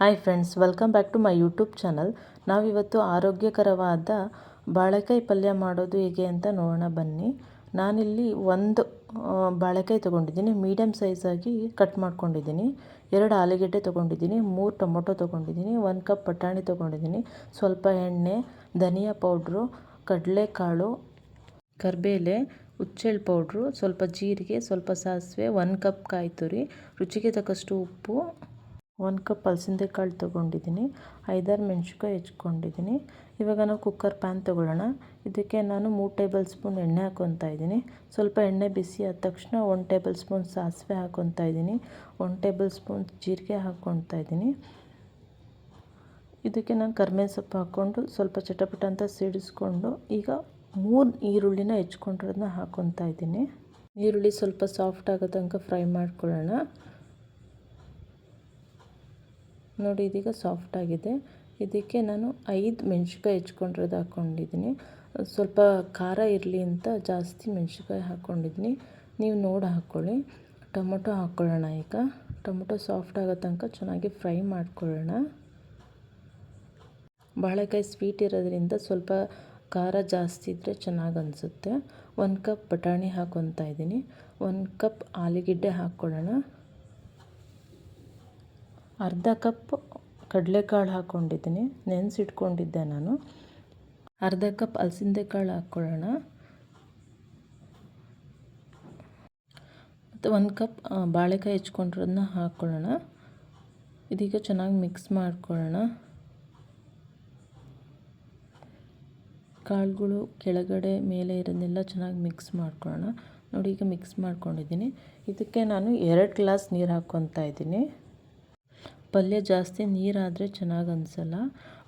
Hi friends, welcome back to my YouTube channel. ನಾವಿವತ್ತು ಆರೋಗ್ಯಕರವಾದ ಬಾಳೆಕಾಯಿ ಪಲ್ಯ ಮಾಡೋದು ಹೇಗೆ ಅಂತ ನೋಡೋಣ ಬನ್ನಿ. ನಾನಿಲ್ಲಿ ಒಂದು ಬಾಳೆಕಾಯಿ ತೊಗೊಂಡಿದ್ದೀನಿ, ಮೀಡಿಯಮ್ ಸೈಜಾಗಿ ಕಟ್ ಮಾಡ್ಕೊಂಡಿದ್ದೀನಿ. 2 ಆಲೂಗೆಡ್ಡೆ ತೊಗೊಂಡಿದ್ದೀನಿ, 3 ಟೊಮೊಟೊ ತೊಗೊಂಡಿದ್ದೀನಿ, 1 ಕಪ್ ಬಟಾಣಿ ತೊಗೊಂಡಿದ್ದೀನಿ, ಸ್ವಲ್ಪ ಎಣ್ಣೆ, ಧನಿಯಾ ಪೌಡ್ರು, ಕಡಲೆಕಾಳು, ಕರಿಬೇಲೆ, ಹುಚ್ಚೆಳ್ಳು ಪೌಡ್ರು, ಸ್ವಲ್ಪ ಜೀರಿಗೆ, ಸ್ವಲ್ಪ ಸಾಸಿವೆ, 1 ಕಪ್ ಕಾಯಿ ತುರಿ, ರುಚಿಗೆ ತಕ್ಕಷ್ಟು ಉಪ್ಪು, 1 ಕಪ್ ಅಲಸಂದೆ ಕಾಳು ತೊಗೊಂಡಿದ್ದೀನಿ, 5-6 ಮೆಣಸಿನ್ಕಾಯಿ ಹೆಚ್ಕೊಂಡಿದ್ದೀನಿ. ಇವಾಗ ನಾವು ಕುಕ್ಕರ್ ಪ್ಯಾನ್ ತೊಗೊಳ್ಳೋಣ. ಇದಕ್ಕೆ ನಾನು 3 ಟೇಬಲ್ ಸ್ಪೂನ್ ಎಣ್ಣೆ ಹಾಕ್ಕೊತಾ ಇದ್ದೀನಿ. ಸ್ವಲ್ಪ ಎಣ್ಣೆ ಬಿಸಿ ಆದ ತಕ್ಷಣ 1 ಟೇಬಲ್ ಸ್ಪೂನ್ ಸಾಸಿವೆ ಹಾಕ್ಕೊತಾ ಇದ್ದೀನಿ, 1 ಟೇಬಲ್ ಸ್ಪೂನ್ ಜೀರಿಗೆ ಹಾಕ್ಕೊತಾ ಇದ್ದೀನಿ. ಇದಕ್ಕೆ ನಾನು ಕರಿಬೇವಿನ ಸೊಪ್ಪು ಹಾಕ್ಕೊಂಡು ಸ್ವಲ್ಪ ಚಟಪಟ ಅಂತ ಸಿಡಿಸ್ಕೊಂಡು ಈಗ 3 ಈರುಳ್ಳಿನ ಹೆಚ್ಕೊಂಡಿರೋದನ್ನ ಹಾಕ್ಕೊತಾ ಇದ್ದೀನಿ. ಈರುಳ್ಳಿ ಸ್ವಲ್ಪ ಸಾಫ್ಟ್ ಆಗೋ ತನಕ ಫ್ರೈ ಮಾಡ್ಕೊಳ್ಳೋಣ. ನೋಡಿ, ಇದೀಗ ಸಾಫ್ಟ್ ಆಗಿದೆ. ಇದಕ್ಕೆ ನಾನು 5 ಮೆಣಸಿನ್ಕಾಯಿ ಹೆಚ್ಕೊಂಡಿರೋದು ಹಾಕ್ಕೊಂಡಿದ್ದೀನಿ. ಸ್ವಲ್ಪ ಖಾರ ಇರಲಿ ಅಂತ ಜಾಸ್ತಿ ಮೆಣಸಿನ್ಕಾಯಿ ಹಾಕ್ಕೊಂಡಿದ್ದೀನಿ, ನೀವು ನೋಡಿ ಹಾಕ್ಕೊಳ್ಳಿ. ಟೊಮೊಟೊ ಹಾಕ್ಕೊಳ್ಳೋಣ. ಈಗ ಟೊಮೊಟೊ ಸಾಫ್ಟ್ ಆಗೋ ತನಕ ಚೆನ್ನಾಗಿ ಫ್ರೈ ಮಾಡ್ಕೊಳ್ಳೋಣ. ಬಾಳೆಕಾಯಿ ಸ್ವೀಟ್ ಇರೋದ್ರಿಂದ ಸ್ವಲ್ಪ ಖಾರ ಜಾಸ್ತಿ ಇದ್ದರೆ ಚೆನ್ನಾಗಿ ಅನಿಸುತ್ತೆ. 1 ಕಪ್ ಬಟಾಣಿ ಹಾಕ್ಕೊತಾ ಇದ್ದೀನಿ, 1 ಕಪ್ ಆಲೂಗೆಡ್ಡೆ ಹಾಕ್ಕೊಳ್ಳೋಣ, ಅರ್ಧ ಕಪ್ ಕಡಲೆಕಾಳು ಹಾಕ್ಕೊಂಡಿದ್ದೀನಿ, ನೆನೆಸಿಟ್ಕೊಂಡಿದ್ದೆ ನಾನು. ಅರ್ಧ ಕಪ್ ಅಲಸಂದೆ ಕಾಳು ಹಾಕ್ಕೊಳ್ಳೋಣ ಮತ್ತು 1 ಕಪ್ ಬಾಳೆಕಾಯಿ ಹೆಚ್ಕೊಂಡಿರೋದನ್ನ ಹಾಕ್ಕೊಳ್ಳೋಣ. ಇದೀಗ ಚೆನ್ನಾಗಿ ಮಿಕ್ಸ್ ಮಾಡ್ಕೊಳ್ಳೋಣ. ಕಾಳುಗಳು ಕೆಳಗಡೆ ಮೇಲೆ ಇರೋದನ್ನೆಲ್ಲ ಚೆನ್ನಾಗಿ ಮಿಕ್ಸ್ ಮಾಡ್ಕೊಳ್ಳೋಣ. ನೋಡಿ, ಈಗ ಮಿಕ್ಸ್ ಮಾಡ್ಕೊಂಡಿದ್ದೀನಿ. ಇದಕ್ಕೆ ನಾನು 2 ಗ್ಲಾಸ್ ನೀರು ಹಾಕ್ಕೊತಾ ಇದ್ದೀನಿ. ಪಲ್ಯ ಜಾಸ್ತಿ ನೀರಾದರೆ ಚೆನ್ನಾಗಿ ಅನಿಸಲ್ಲ.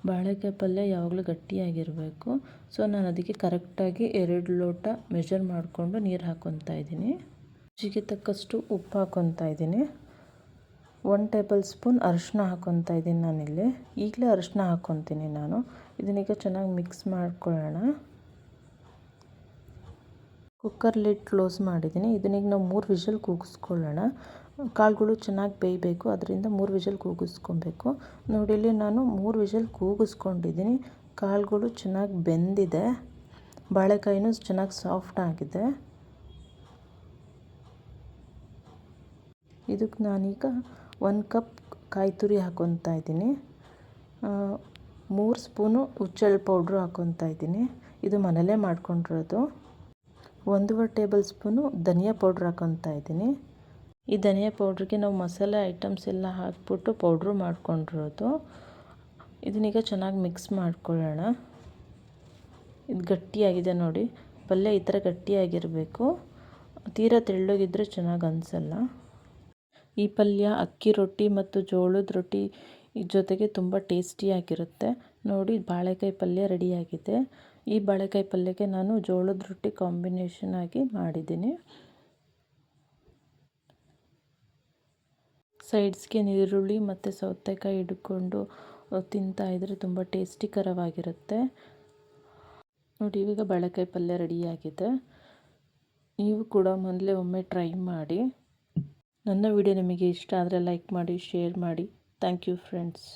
ಬಾಳೆಕಾಯಿ ಪಲ್ಯ ಯಾವಾಗಲೂ ಗಟ್ಟಿಯಾಗಿರಬೇಕು. ಸೊ ನಾನು ಅದಕ್ಕೆ ಕರೆಕ್ಟಾಗಿ 2 ಲೋಟ ಮೆಷರ್ ಮಾಡಿಕೊಂಡು ನೀರು ಹಾಕ್ಕೊತಾ ಇದ್ದೀನಿ. ರುಚಿಗೆ ತಕ್ಕಷ್ಟು ಉಪ್ಪು ಹಾಕ್ಕೊತಾ ಇದ್ದೀನಿ. 1 ಟೇಬಲ್ ಸ್ಪೂನ್ ಅರಿಶಿನ ಹಾಕ್ಕೊತಾ ಇದ್ದೀನಿ ನಾನಿಲ್ಲಿ. ಈಗಲೇ ಅರಿಶಿನ ಹಾಕ್ಕೊತೀನಿ ನಾನು. ಇದನ್ನೀಗ ಚೆನ್ನಾಗಿ ಮಿಕ್ಸ್ ಮಾಡ್ಕೊಳ್ಳೋಣ. ಕುಕ್ಕರ್ ಲಿಡ್ ಕ್ಲೋಸ್ ಮಾಡಿದ್ದೀನಿ. ಇದನ್ನೀಗ ನಾವು 3 ವಿಷಲ್ ಕೂಗಿಸ್ಕೊಳ್ಳೋಣ. ಕಾಳುಗಳು ಚೆನ್ನಾಗಿ ಬೇಯಬೇಕು, ಅದರಿಂದ 3 ವಿಷಲ್ ಕೂಗಿಸ್ಕೊಬೇಕು. ನೋಡಿ, ಇಲ್ಲಿ ನಾನು 3 ವಿಷಲ್ ಕೂಗಿಸ್ಕೊಂಡಿದ್ದೀನಿ. ಕಾಳುಗಳು ಚೆನ್ನಾಗಿ ಬೆಂದಿದೆ, ಬಾಳೆಕಾಯಿನೂ ಚೆನ್ನಾಗಿ ಸಾಫ್ಟ್ ಆಗಿದೆ. ಇದಕ್ಕೆ ನಾನೀಗ 1 ಕಪ್ ಕಾಯಿ ತುರಿ ಹಾಕ್ಕೊತಾ ಇದ್ದೀನಿ, 3 ಸ್ಪೂನು ಹುಚ್ಚೆಳ್ಳು ಪೌಡ್ರು ಹಾಕ್ಕೊತಾ ಇದ್ದೀನಿ. ಇದು ಮನೇಲೇ ಮಾಡ್ಕೊಂಡಿರೋದು. 1 ಟೇಬಲ್ ಸ್ಪೂನು ಧನಿಯಾ ಪೌಡ್ರ್ ಹಾಕ್ಕೊತಾ ಇದ್ದೀನಿ. ಈ ಧನಿಯಾ ಪೌಡ್ರಿಗೆ ನಾವು ಮಸಾಲೆ ಐಟಮ್ಸ್ ಎಲ್ಲ ಹಾಕ್ಬಿಟ್ಟು ಪೌಡ್ರು ಮಾಡ್ಕೊಂಡಿರೋದು. ಇದನ್ನೀಗ ಚೆನ್ನಾಗಿ ಮಿಕ್ಸ್ ಮಾಡ್ಕೊಳ್ಳೋಣ. ಇದು ಗಟ್ಟಿಯಾಗಿದೆ ನೋಡಿ, ಪಲ್ಯ ಈ ಥರ ಗಟ್ಟಿಯಾಗಿರಬೇಕು. ತೀರಾ ತೆಳ್ಳಗಿದ್ರೆ ಚೆನ್ನಾಗಿ ಅನಿಸಲ್ಲ. ಈ ಪಲ್ಯ ಅಕ್ಕಿ ರೊಟ್ಟಿ ಮತ್ತು ಜೋಳದ ರೊಟ್ಟಿ ಜೊತೆಗೆ ತುಂಬ ಟೇಸ್ಟಿಯಾಗಿರುತ್ತೆ. ನೋಡಿ, ಬಾಳೆಕಾಯಿ ಪಲ್ಯ ರೆಡಿಯಾಗಿದೆ. ಈ ಬಾಳೆಕಾಯಿ ಪಲ್ಯಕ್ಕೆ ನಾನು ಜೋಳದ ರೊಟ್ಟಿ ಕಾಂಬಿನೇಷನ್ ಆಗಿ ಮಾಡಿದ್ದೀನಿ. ಸೈಡ್ಸ್ಗೆ ಈರುಳ್ಳಿ ಮತ್ತು ಸೌತೆಕಾಯಿ ಹಿಡ್ಕೊಂಡು ತಿಂತಾಯಿದ್ರೆ ತುಂಬ ಟೇಸ್ಟಿಕರವಾಗಿರುತ್ತೆ. ನೋಡಿ, ಇವಾಗ ಬಾಳೆಕಾಯಿ ಪಲ್ಯ ರೆಡಿಯಾಗಿದೆ. ನೀವು ಕೂಡ ಮೊದಲೇ ಒಮ್ಮೆ ಟ್ರೈ ಮಾಡಿ. ನನ್ನ ವಿಡಿಯೋ ನಿಮಗೆ ಇಷ್ಟ ಆದರೆ ಲೈಕ್ ಮಾಡಿ, ಶೇರ್ ಮಾಡಿ. Thank you friends.